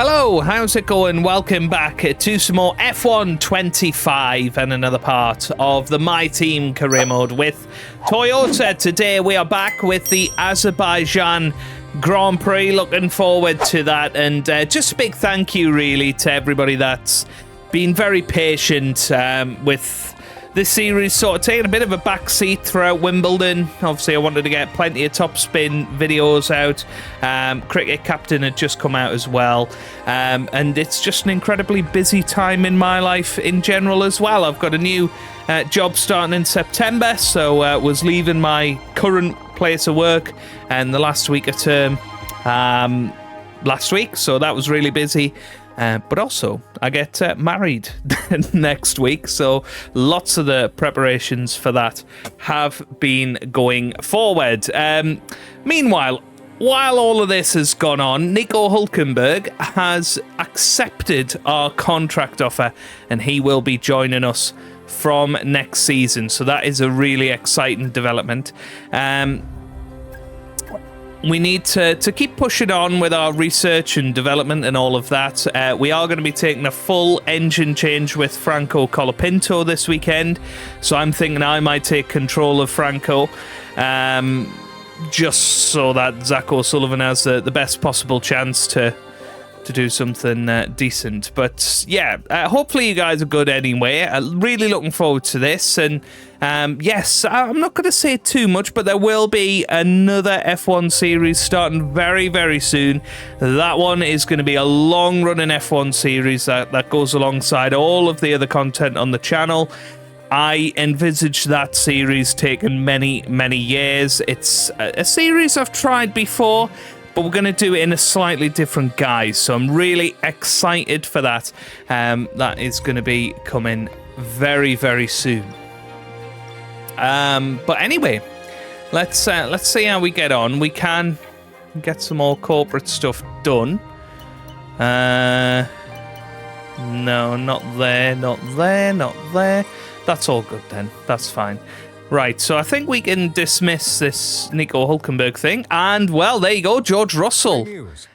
Hello, how's it going? Welcome back to some more F1 25 and another part of the My Team career mode with Toyota. Today we are back with the Azerbaijan Grand Prix. Looking forward to that, and just a big thank you really to everybody that's been very patient with this series, sort of taking a bit of a backseat throughout Wimbledon. Obviously, I wanted to get plenty of top spin videos out. Cricket Captain had just come out as well. And it's just an incredibly busy time in my life in general as well. I've got a new job starting in September, so was leaving my current place of work and the last week of term last week, so that was really busy. But also, I get married next week, so lots of the preparations for that have been going forward. Meanwhile, while all of this has gone on, Nico Hülkenberg has accepted our contract offer, and he will be joining us from next season. So that is a really exciting development. We need to keep pushing on with our research and development and all of that. We are going to be taking a full engine change with Franco Colapinto this weekend. So I'm thinking I might take control of Franco, just so that Zach O'Sullivan has the best possible chance to do something decent. But yeah, hopefully you guys are good anyway. Really looking forward to this. And yes, I'm not going to say too much, but there will be another F1 series starting very, very soon. That one is going to be a long-running F1 series that goes alongside all of the other content on the channel. I envisage that series taking many, many years. It's a series I've tried before, but we're going to do it in a slightly different guise, so I'm really excited for that. That is going to be coming very, very soon. But anyway, let's see how we get on. We can get some more corporate stuff done. No, not there, not there, not there. That's all good then. That's fine. Right, so I think we can dismiss this Nico Hülkenberg thing. And, well, there you go. George Russell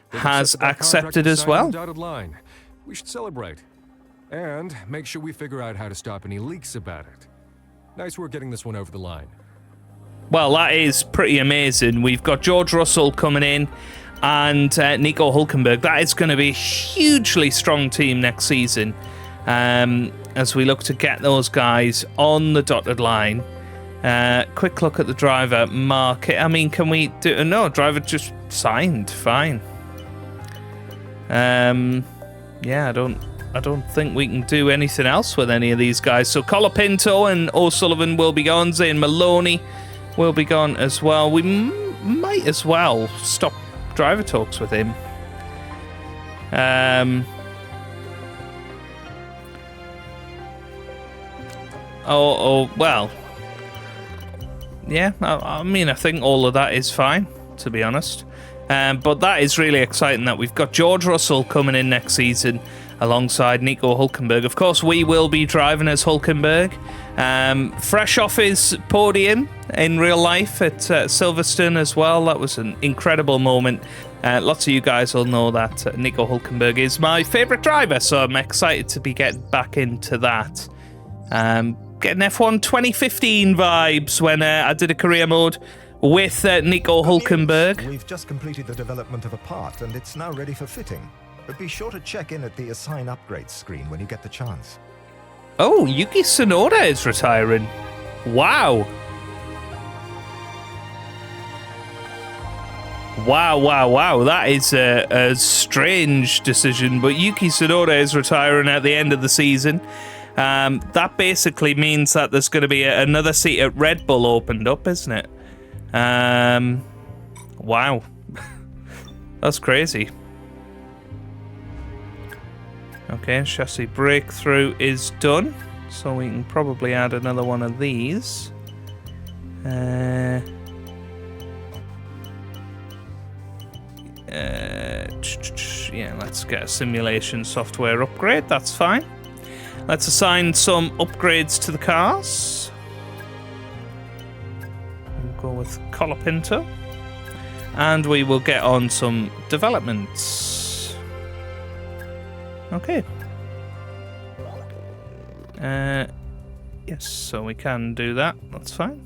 has accepted as well. Line. We should celebrate. And make sure we figure out how to stop any leaks about it. Nice work getting this one over the line. Well, that is pretty amazing. We've got George Russell coming in and Nico Hülkenberg. That is going to be a hugely strong team next season as we look to get those guys on the dotted line. Quick look at the driver market. I mean, can we do... No, driver just signed. Fine. Yeah, I don't think we can do anything else with any of these guys. So Colapinto and O'Sullivan will be gone. Zayn Maloney will be gone as well. We might as well stop driver talks with him. Well... Yeah, I mean, I think all of that is fine, to be honest. But that is really exciting that we've got George Russell coming in next season alongside Nico Hülkenberg. Of course, we will be driving as Hülkenberg. Fresh off his podium in real life at Silverstone as well. That was an incredible moment. Lots of you guys will know that Nico Hülkenberg is my favourite driver, so I'm excited to be getting back into that. Getting F1 2015 vibes when I did a career mode with Nico Hülkenberg. We've just completed the development of a part and it's now ready for fitting. But be sure to check in at the Assign Upgrades screen when you get the chance. Oh, Yuki Tsunoda is retiring. Wow. Wow. That is a strange decision, but Yuki Tsunoda is retiring at the end of the season. That basically means that there's going to be another seat at Red Bull opened up, isn't it? Wow. That's crazy. Okay, chassis breakthrough is done. So we can probably add another one of these. Yeah, let's get a simulation software upgrade. That's fine. Let's assign some upgrades to the cars. We'll go with Colapinto. And we will get on some developments. Okay. Yes, so we can do that. That's fine.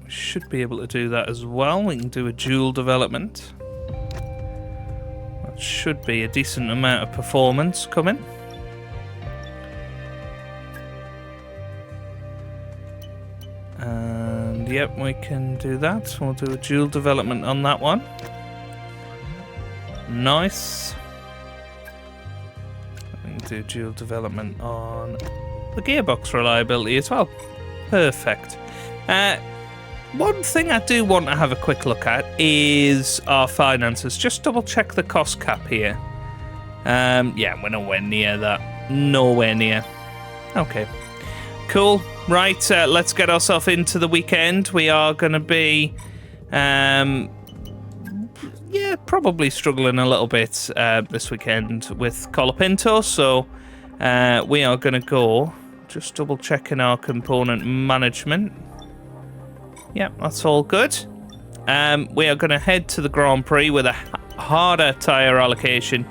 We should be able to do that as well. We can do a dual development. That should be a decent amount of performance coming. And yep, we can do that. We'll do a dual development on that one. Nice. We can do dual development on the gearbox reliability as well. Perfect. One thing I do want to have a quick look at is our finances. Just double check the cost cap here. Yeah, we're nowhere near that. Nowhere near. Okay. Cool. Right, let's get ourselves into the weekend. We are going to be, yeah, probably struggling a little bit this weekend with Colapinto. So we are going to go, just double checking our component management. Yep, that's all good. We are going to head to the Grand Prix with a harder tyre allocation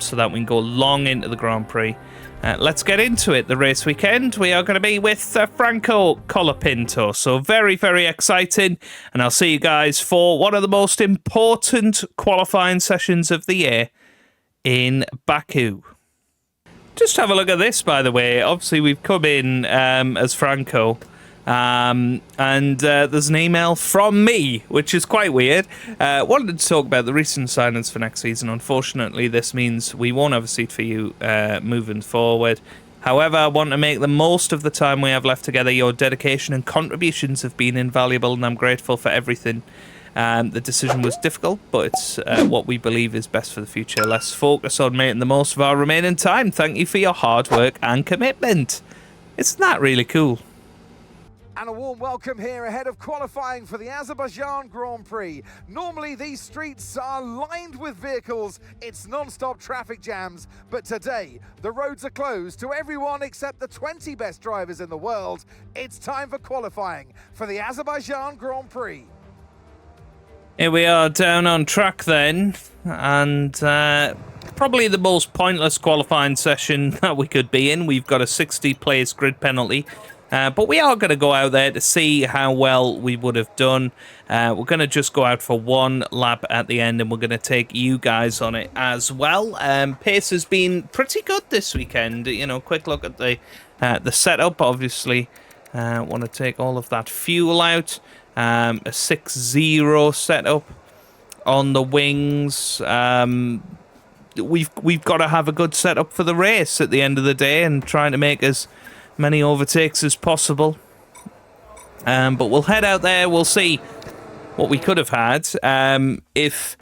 so that we can go long into the Grand Prix. Let's get into it. The race weekend, we are going to be with Franco Colapinto. So very, very exciting. And I'll see you guys for one of the most important qualifying sessions of the year in Baku. Just have a look at this, by the way. Obviously, we've come in as Franco. And there's an email from me, which is quite weird. Wanted to talk about the recent signings for next season. Unfortunately, this means we won't have a seat for you moving forward. However, I want to make the most of the time we have left together. Your dedication and contributions have been invaluable, and I'm grateful for everything. The decision was difficult, but it's what we believe is best for the future. Let's focus on making the most of our remaining time. Thank you for your hard work and commitment. Isn't that really cool? And a warm welcome here ahead of qualifying for the Azerbaijan Grand Prix. Normally these streets are lined with vehicles, it's non-stop traffic jams, but today the roads are closed to everyone except the 20 best drivers in the world. It's time for qualifying for the Azerbaijan Grand Prix. Here we are down on track then, and probably the most pointless qualifying session that we could be in. We've got a 60-place grid penalty. But we are going to go out there to see how well we would have done. We're going to just go out for one lap at the end, and we're going to take you guys on it as well. Pace has been pretty good this weekend. You know, quick look at the setup. Obviously, want to take all of that fuel out. A 6-0 setup on the wings. We've got to have a good setup for the race at the end of the day, and trying to make as many overtakes as possible. But we'll head out there. We'll see what we could have had if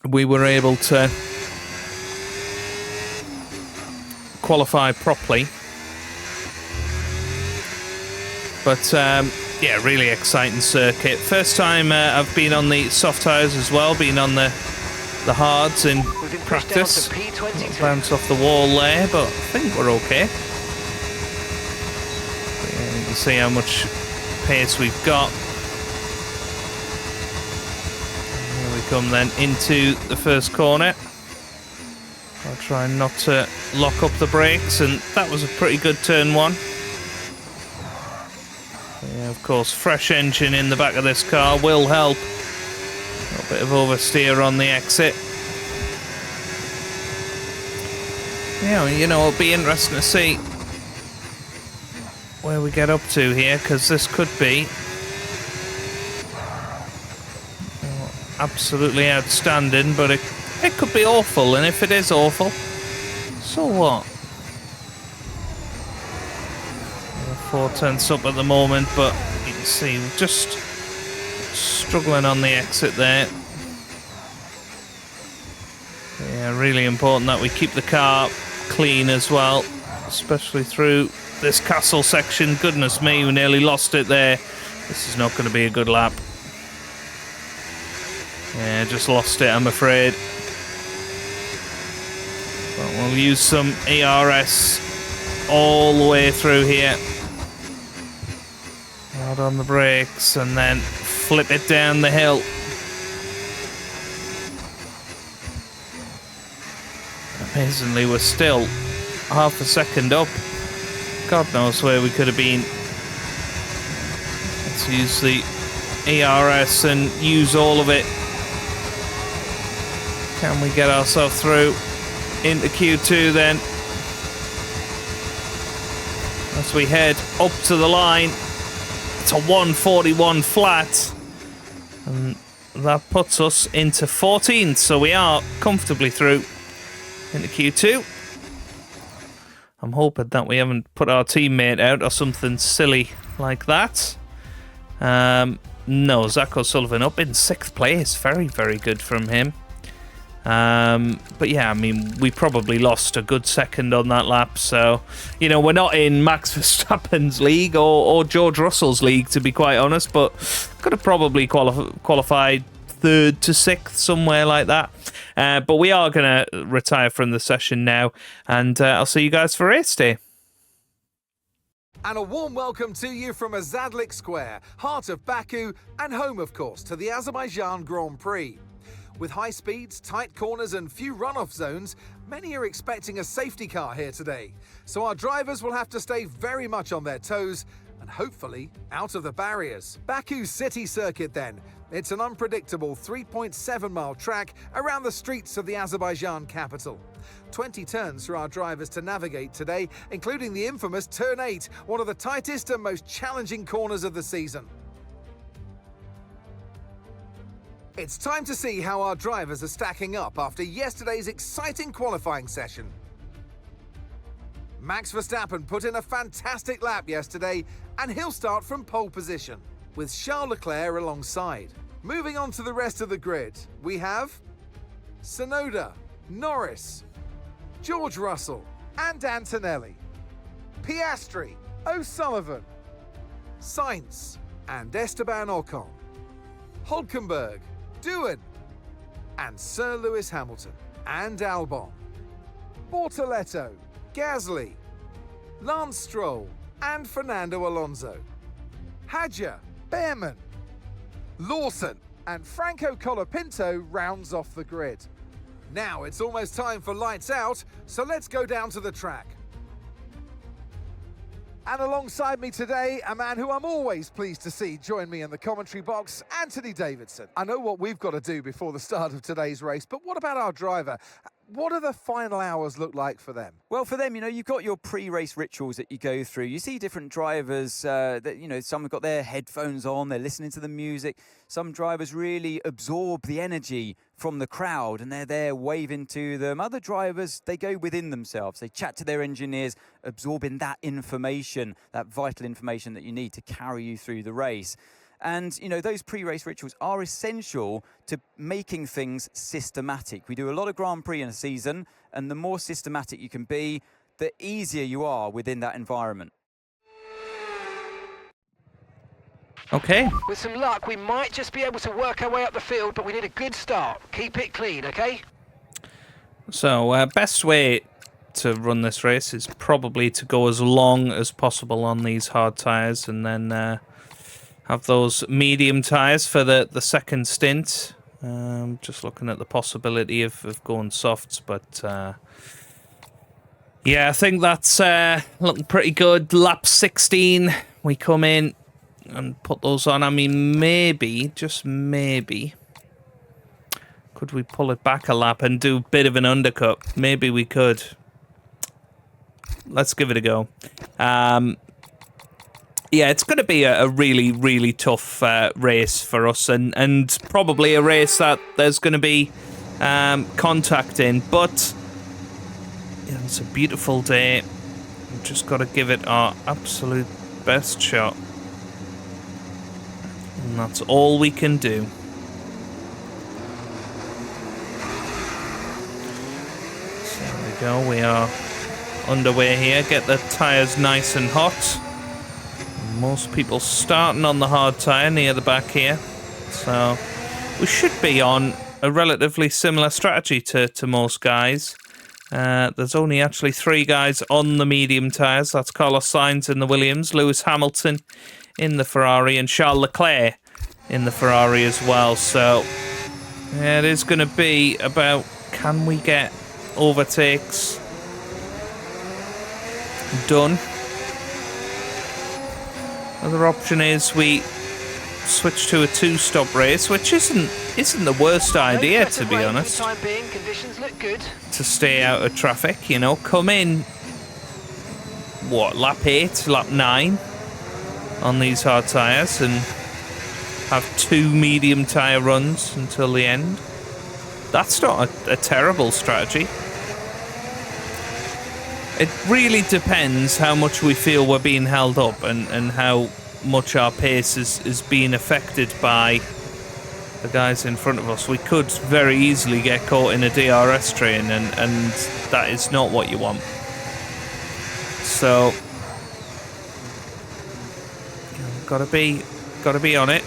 we were able to qualify properly. But yeah, really exciting circuit. First time I've been on the soft tyres as well, been on the hards in practice. Bounce off the wall there, but I think we're okay. Yeah, you can see how much pace we've got. Here we come then into the first corner. I'll try not to lock up the brakes, and that was a pretty good turn one. Yeah, of course, fresh engine in the back of this car will help. A bit of oversteer on the exit. Yeah, you know, it'll be interesting to see where we get up to here, because this could be absolutely outstanding, but it could be awful, and if it is awful, so what? 4 tenths up at the moment, but you can see we're just struggling on the exit there. Yeah, really important that we keep the car clean as well, especially through this castle section. Goodness me, we nearly lost it there. This is not going to be a good lap. Yeah, just lost it, I'm afraid. But we'll use some ERS all the way through here. Hard on the brakes and then flip it down the hill. Amazingly, we're still half a second up. God knows where we could have been. Let's use the ERS and use all of it. Can we get ourselves through into Q2 then? As we head up to the line, it's a 141 flat. And that puts us into 14th, so we are comfortably through into Q2. I'm hoping that we haven't put our teammate out or something silly like that. No, Zach O'Sullivan up in 6th place. Very, very good from him. But yeah, I mean, we probably lost a good second on that lap. So, you know, we're not in Max Verstappen's league or George Russell's league, to be quite honest. But could have probably qualified 3rd to 6th, somewhere like that. But we are going to retire from the session now. And I'll see you guys for race day. And a warm welcome to you from Azadlik Square, heart of Baku, and home, of course, to the Azerbaijan Grand Prix. With high speeds, tight corners and few runoff zones, many are expecting a safety car here today. So our drivers will have to stay very much on their toes and hopefully out of the barriers. Baku City Circuit then. It's an unpredictable 3.7-mile track around the streets of the Azerbaijan capital. 20 turns for our drivers to navigate today, including the infamous Turn 8, one of the tightest and most challenging corners of the season. It's time to see how our drivers are stacking up after yesterday's exciting qualifying session. Max Verstappen put in a fantastic lap yesterday, and he'll start from pole position, with Charles Leclerc alongside. Moving on to the rest of the grid, we have Tsunoda, Norris, George Russell and Antonelli, Piastri, O'Sullivan, Sainz and Esteban Ocon, Hülkenberg, Doohan and Sir Lewis Hamilton and Albon, Bortoletto, Gasly, Lance Stroll and Fernando Alonso, Hadjar, Behrman, Lawson and Franco Colapinto rounds off the grid. Now it's almost time for lights out, so let's go down to the track. And alongside me today, a man who I'm always pleased to see join me in the commentary box, Anthony Davidson. I know what we've got to do before the start of today's race, but what about our driver? What do the final hours look like for them? Well, for them, you know, you've got your pre-race rituals that you go through. You see different drivers that, you know, some have got their headphones on, they're listening to the music. Some drivers really absorb the energy from the crowd and they're there waving to them. Other drivers, they go within themselves. They chat to their engineers, absorbing that information, that vital information that you need to carry you through the race. And, you know, those pre-race rituals are essential to making things systematic. We do a lot of Grand Prix in a season, and the more systematic you can be, the easier you are within that environment. Okay. With some luck, we might just be able to work our way up the field, but we need a good start. Keep it clean, okay? So, best way to run this race is probably to go as long as possible on these hard tyres and then have those medium tyres for the second stint. Just looking at the possibility of going softs, but yeah, I think that's looking pretty good. Lap 16, we come in and put those on. I mean, maybe, just maybe, could we pull it back a lap and do a bit of an undercut? Maybe we could. Let's give it a go. Yeah, it's going to be a really, really tough race for us, and probably a race that there's going to be contact in. But yeah, it's a beautiful day. We've just got to give it our absolute best shot. And that's all we can do. So there we go. We are underway here. Get the tyres nice and hot. Most people starting on the hard tyre near the back here. So we should be on a relatively similar strategy to most guys. There's only actually 3 guys on the medium tyres. That's Carlos Sainz in the Williams, Lewis Hamilton in the Ferrari, and Charles Leclerc in the Ferrari as well. So yeah, it is going to be about, can we get overtakes done. Other option is we switch to a 2-stop race, which isn't the worst idea, to be honest. For the time being, conditions look good. To stay out of traffic, you know, come in, what, lap 8, lap 9 on these hard tyres and have 2 medium tyre runs until the end. That's not a terrible strategy. It really depends how much we feel we're being held up and how much our pace is being affected by the guys in front of us. We could very easily get caught in a DRS train, and that is not what you want. So, gotta be on it.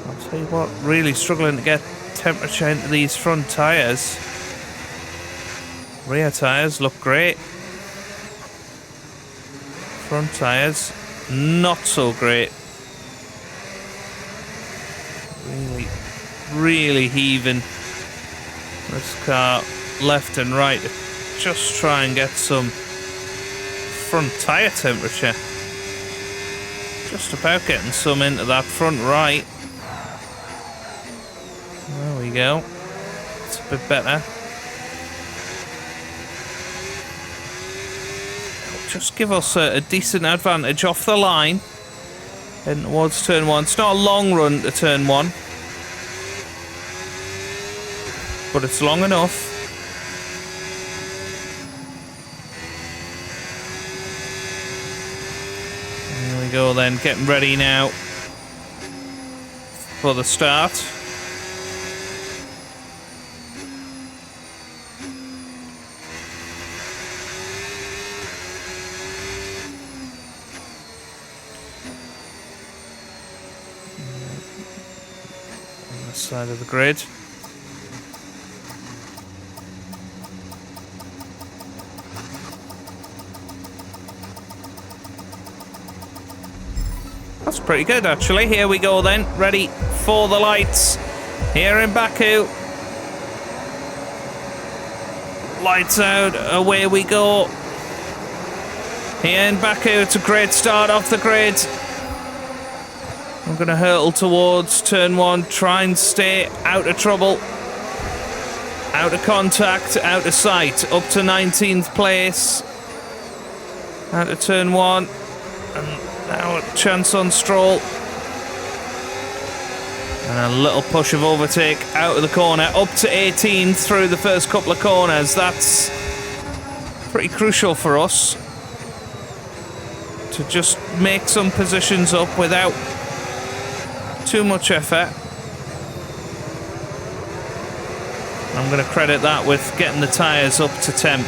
I'll tell you what, really struggling to get temperature into these front tyres. Rear tyres look great. Front tyres, not so great. Really heaving this car left and right to just try and get some front tyre temperature. Just about getting some into that front right. There we go. It's a bit better. Just give us a decent advantage off the line heading towards turn 1. It's not a long run to turn 1, but it's long enough. There we go then, getting ready now for the start. Side of the grid. That's pretty good, actually. Here we go then, ready for the lights here in Baku. Lights out, away we go. Here in Baku, it's a great start off the grid. I'm going to hurtle towards turn 1, try and stay out of trouble, out of contact, out of sight, up to 19th place, out of turn 1, and now a chance on Stroll, and a little push of overtake out of the corner, up to 18th through the first couple of corners. That's pretty crucial for us to just make some positions up without too much effort. I'm going to credit that with getting the tyres up to temp.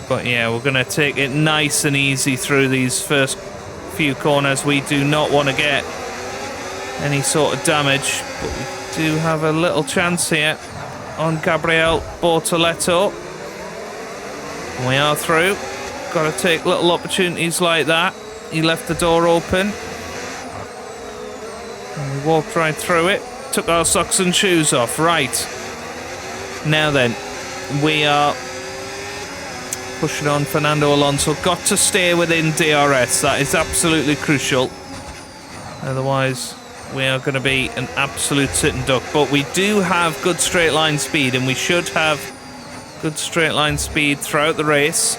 But yeah, we're going to take it nice and easy through these first few corners. We do not want to get any sort of damage, but we do have a little chance here on Gabriel Bortoletto. We are through. Got to take little opportunities like that. He left the door open. And we walked right through it, took our socks and shoes off. Right. Now then, we are pushing on Fernando Alonso. Got to stay within DRS. That is absolutely crucial. Otherwise, we are going to be an absolute sitting duck. But we do have good straight line speed, and we should have good straight line speed throughout the race,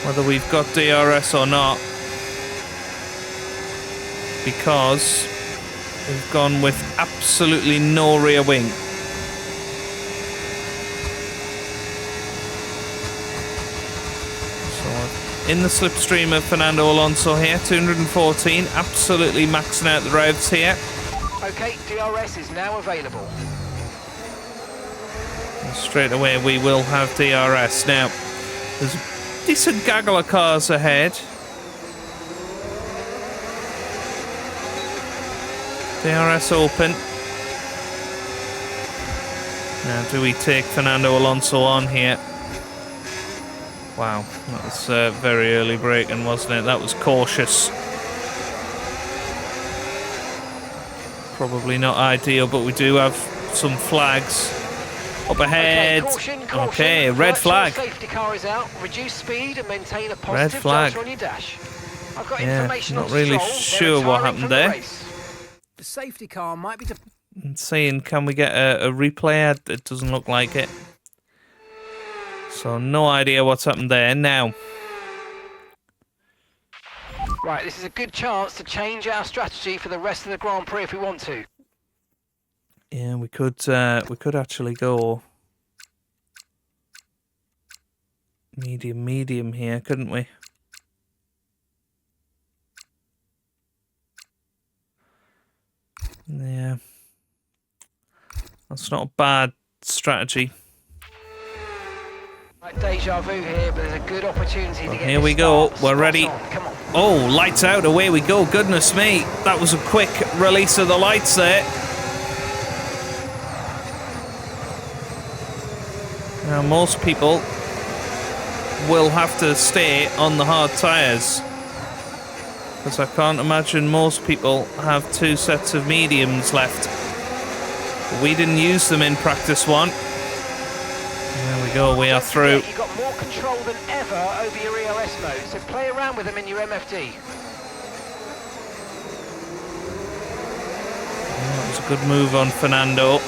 whether we've got DRS or not, because we've gone with absolutely no rear wing. So in the slipstream of Fernando Alonso here, 214, absolutely maxing out the revs here. Okay, DRS is now available. And straight away we will have DRS. Now, there's a decent gaggle of cars ahead. DRS open. Now, do we take Fernando Alonso on here? Wow, that was very early braking, wasn't it? That was cautious. Probably not ideal, but we do have some flags up ahead. Okay, caution, caution. Okay, red Virtual flag. Safety car is out. Reduce speed and maintain a Red positive flag. jumper on your dash. I've got Yeah, information not on really Stroll. sure They're what retiring happened from the there. race. The safety car might be... And seeing, can we get a replay? It doesn't look like it. So no idea what's happened there. Now, Right, this is a good chance to change our strategy for the rest of the Grand Prix if we want to. yeah, we could actually go medium here, couldn't we? Yeah, that's not a bad strategy. Like deja vu here, but there's a good opportunity to get Here this we go. start We're spot ready. on. Come on. Oh, lights out, away we go. Goodness me, that was a quick release of the lights there. Now, most people will have to stay on the hard tyres, because I can't imagine most people have 2 sets of mediums left. But we didn't use them in practice 1. There we go, we are through. You've got more control than ever over your ELS mode, so play around with them in your MFD. That was a good move on Fernando.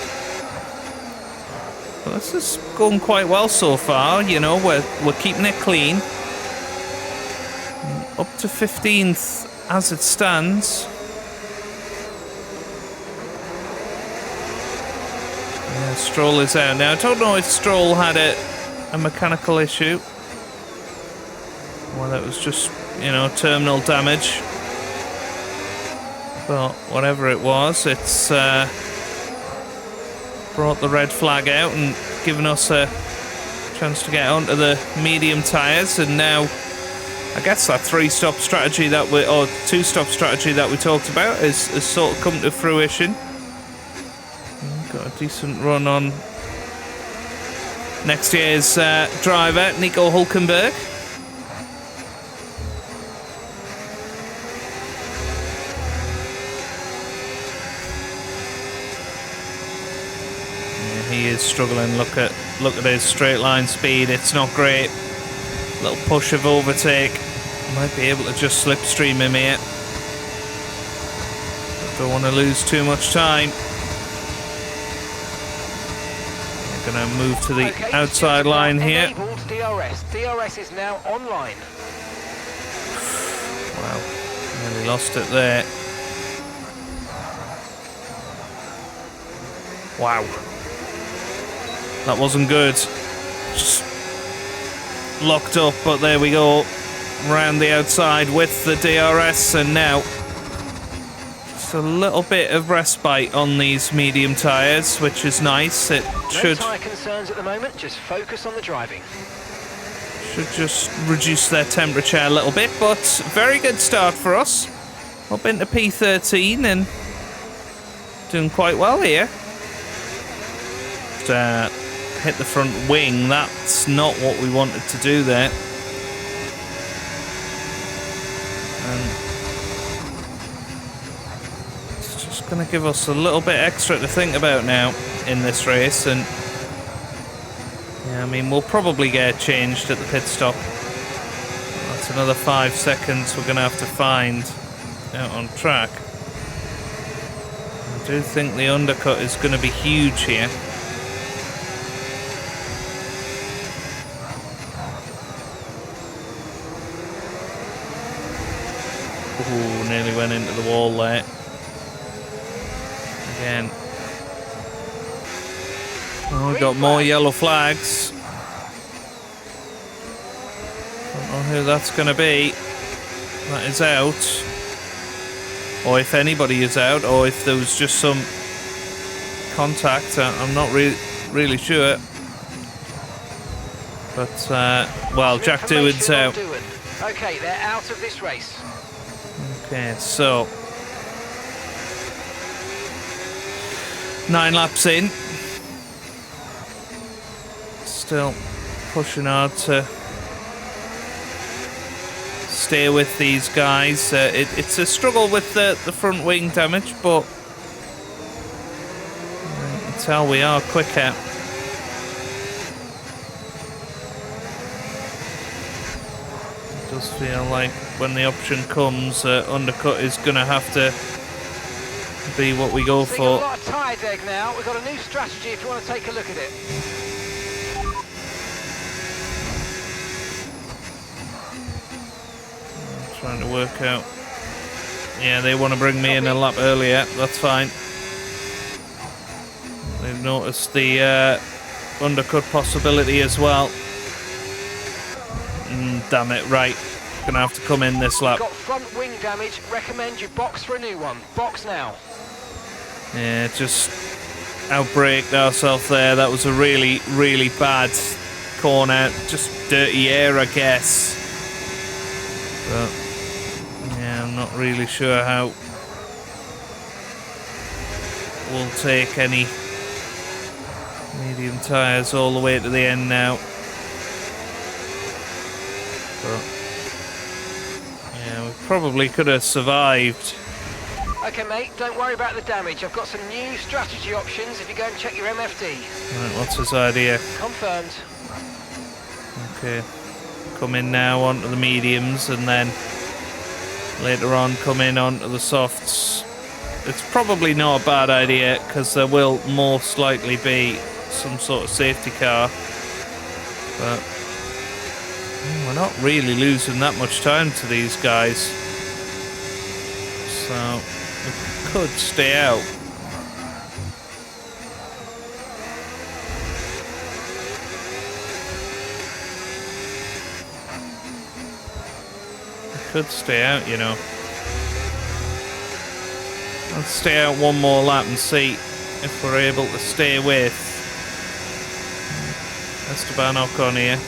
Well, this is going quite well so far. You know, we're keeping it clean. Up to 15th as it stands. Yeah, Stroll is out now. I don't know if Stroll had a mechanical issue, or that was just, you know, terminal damage. But whatever it was, it's brought the red flag out and given us a chance to get onto the medium tyres. And now, I guess that 3-stop strategy that we, or 2-stop strategy that we talked about has sort of come to fruition. Got a decent run on next year's driver, Nico Hulkenberg. He is struggling. Look at his straight line speed. It's not great. Little push of overtake. Might be able to just slipstream him here. Don't want to lose too much time. We're going to move to the outside line here. Enabled DRS. DRS is now online. Wow, nearly lost it there. Wow. That wasn't good. Just locked up, but there we go. Round the outside with the DRS, and now just a little bit of respite on these medium tyres, which is nice. It should... No tyre concerns at the moment, just focus on the driving. Should just reduce their temperature a little bit, but very good start for us. Up into P13 and doing quite well here. Hit the front wing. That's not what we wanted to do there. And it's just going to give us a little bit extra to think about now in this race. And yeah, I mean, we'll probably get changed at the pit stop. That's another 5 seconds we're going to have to find out on track. I do think the undercut is going to be huge here. Ooh, nearly went into the wall there. Again. Oh, we got more yellow flags. Don't know who that's going to be. That is out. Or if anybody is out, or if there was just some contact. I'm not really sure. But, well, Jack Doohan's out. Okay, they're out of this race. Okay, so 9 laps in. Still pushing hard to stay with these guys. It's a struggle with the front wing damage, but you can tell we are quicker. It does feel like when the option comes, undercut is going to have to be what we go Seeing for. a lot of tyre deg now. We've got a new strategy if you want to take a look at it. Trying to work out. Yeah, they want to bring me in a lap earlier. That's fine. They've noticed the undercut possibility as well. Damn it, right. Gonna have to come in this lap. Got front wing damage. Recommend you box for a new one. Box now. Yeah, just outbraked ourselves there. That was a really, really bad corner. Just dirty air, I guess. But yeah, I'm not really sure how we'll take any medium tyres all the way to the end now. But yeah, we probably could have survived. Okay, mate, don't worry about the damage. I've got some new strategy options if you go and check your MFD. Right, what's his idea? Confirmed. Okay. Come in now onto the mediums and then later on come in onto the softs. It's probably not a bad idea because there will most likely be some sort of safety car. But we're not really losing that much time to these guys. So we could stay out. Could stay out, you know. Let's stay out one more lap and see if we're able to stay with Esteban Ocon here.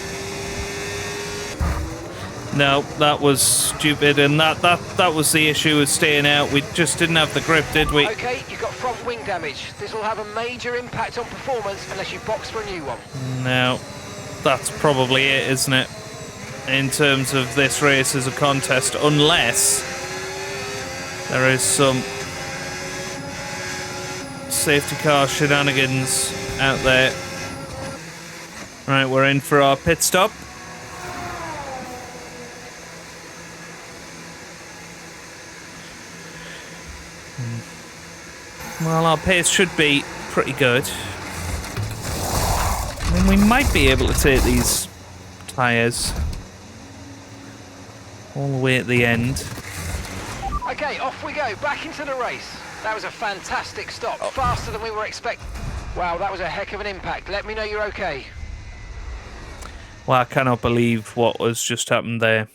No, that was stupid, and that was the issue with staying out. We just didn't have the grip, did we? Okay, you've got front wing damage. This will have a major impact on performance unless you box for a new one. No, that's probably it, isn't it? In terms of this race as a contest, unless there is some safety car shenanigans out there. Right, we're in for our pit stop. Well, our pace should be pretty good. I mean, we might be able to take these tyres all the way at the end. Okay, off we go, back into the race. That was a fantastic stop, faster than we were expecting. Wow, that was a heck of an impact. Let me know you're okay. Well, I cannot believe what has just happened there.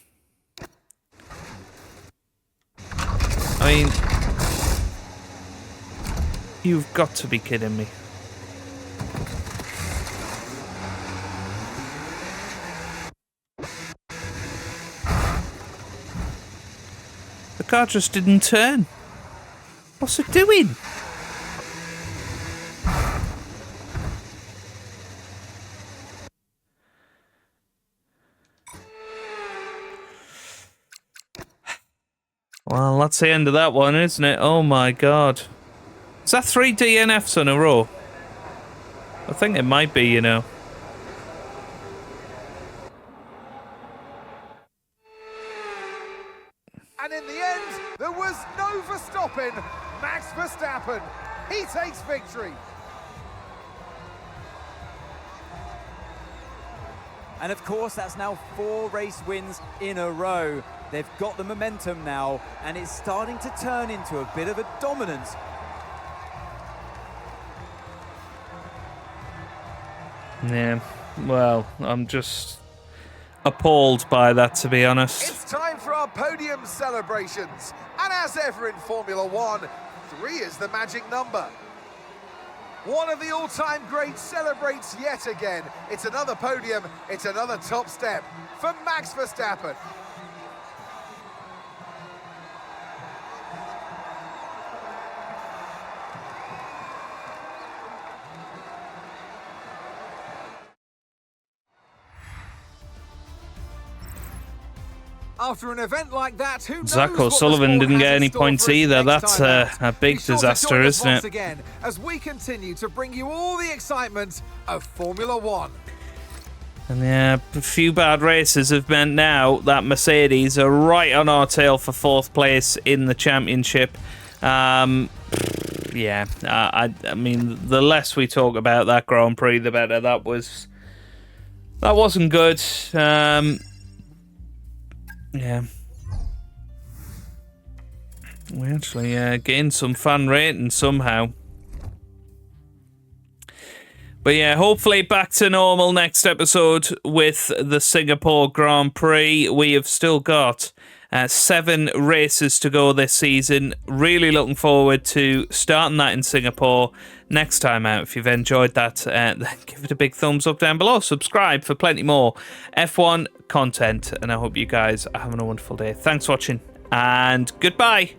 I mean, you've got to be kidding me. The car just didn't turn. What's it doing? Well, that's the end of that one, isn't it? Oh my god. Is that 3 DNFs in a row? I think it might be, you know. And in the end, there was no Verstappen. Max Verstappen, he takes victory. And of course, that's now 4 race wins in a row. They've got the momentum now, and it's starting to turn into a bit of a dominance. Yeah, well, I'm just appalled by that, to be honest. It's time for our podium celebrations. And as ever in Formula One, 3 is the magic number. One of the all-time greats celebrates yet again. It's another podium, it's another top step for Max Verstappen. After an event like that, who knows Zach what the O'Sullivan sport didn't has get in any store points for us either. next That's time out. a big Be sure to disaster, join us isn't once it? again as we continue to bring you all the excitement of Formula One. And yeah, a few bad races have meant now that Mercedes are right on our tail for 4th place in the championship. Yeah, I mean, the less we talk about that Grand Prix, the better. That wasn't good. Yeah. We actually gained some fan rating somehow. But yeah, hopefully back to normal next episode with the Singapore Grand Prix. We have still got 7 races to go this season. Really looking forward to starting that in Singapore next time out. If you've enjoyed that, then give it a big thumbs up down below. Subscribe for plenty more F1 content. And I hope you guys are having a wonderful day. Thanks for watching and goodbye.